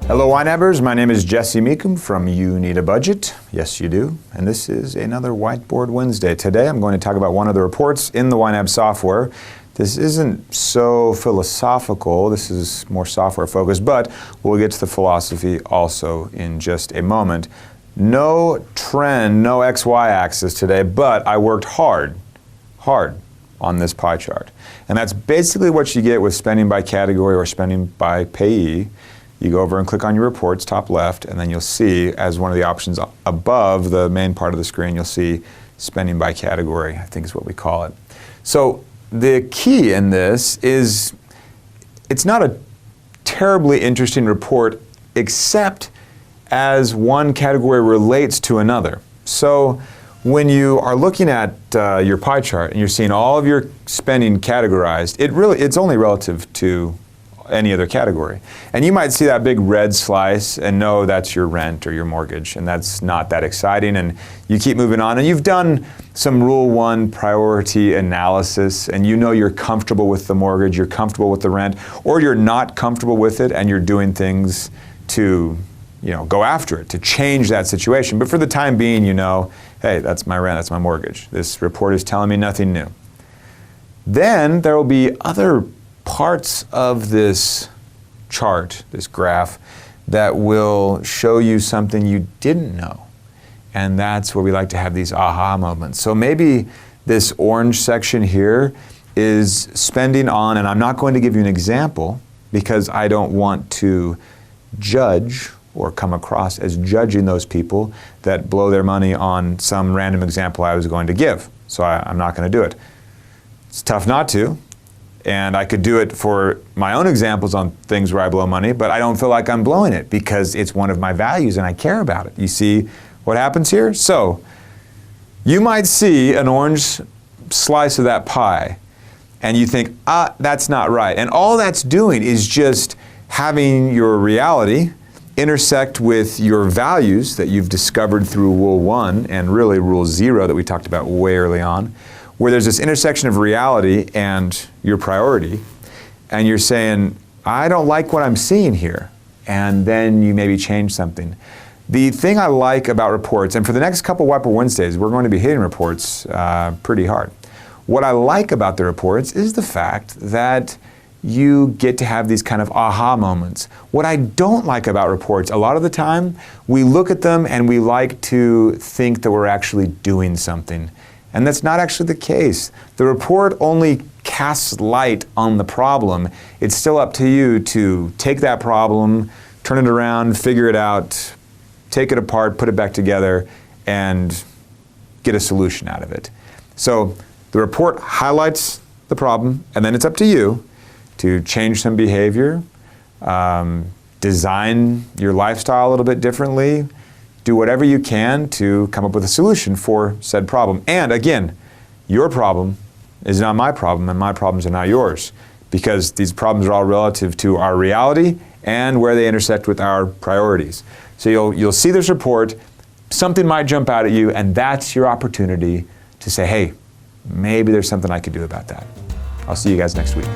Hello YNABers, my name is Jesse Meekum from You Need a Budget. Yes, you do. And this is another Whiteboard Wednesday. Today I'm going to talk about one of the reports in the YNAB software. This isn't so philosophical, this is more software focused, but we'll get to the philosophy also in just a moment. No trend, no XY axis today, but I worked hard on this pie chart. And that's basically what you get with spending by category or spending by payee. You go over and click on your reports, top left, and then you'll see as one of the options above the main part of the screen, you'll see spending by category, I think is what we call it. So the key in this is it's not a terribly interesting report except as one category relates to another. So when you are looking at your pie chart and you're seeing all of your spending categorized, it's only relative to any other category. And you might see that big red slice and know that's your rent or your mortgage, and that's not that exciting, and you keep moving on. And you've done some Rule 1 priority analysis, and you know you're comfortable with the mortgage, you're comfortable with the rent, or you're not comfortable with it and you're doing things to go after it, to change that situation. But for the time being, you know, hey, that's my rent, that's my mortgage. This report is telling me nothing new. Then there will be other parts of this chart, this graph, that will show you something you didn't know. And that's where we like to have these aha moments. So maybe this orange section here is spending on, and I'm not going to give you an example because I don't want to judge or come across as judging those people that blow their money on some random example I was going to give. So I'm not going to do it. It's tough not to. And I could do it for my own examples on things where I blow money, but I don't feel like I'm blowing it because it's one of my values and I care about it. You see what happens here? So you might see an orange slice of that pie and you think, that's not right. And all that's doing is just having your reality intersect with your values that you've discovered through Rule 1 and really Rule 0 that we talked about way early on, where there's this intersection of reality and your priority, and you're saying, I don't like what I'm seeing here, and then you maybe change something. The thing I like about reports, and for the next couple Whiteboard Wednesdays, we're going to be hitting reports pretty hard. What I like about the reports is the fact that you get to have these kind of aha moments. What I don't like about reports, a lot of the time, we look at them and we like to think that we're actually doing something. And that's not actually the case. The report only casts light on the problem. It's still up to you to take that problem, turn it around, figure it out, take it apart, put it back together, and get a solution out of it. So the report highlights the problem, and then it's up to you to change some behavior, design your lifestyle a little bit differently, do whatever you can to come up with a solution for said problem. And again, your problem is not my problem, and my problems are not yours, because these problems are all relative to our reality and where they intersect with our priorities. So you'll see this report, something might jump out at you, and that's your opportunity to say, hey, maybe there's something I could do about that. I'll see you guys next week.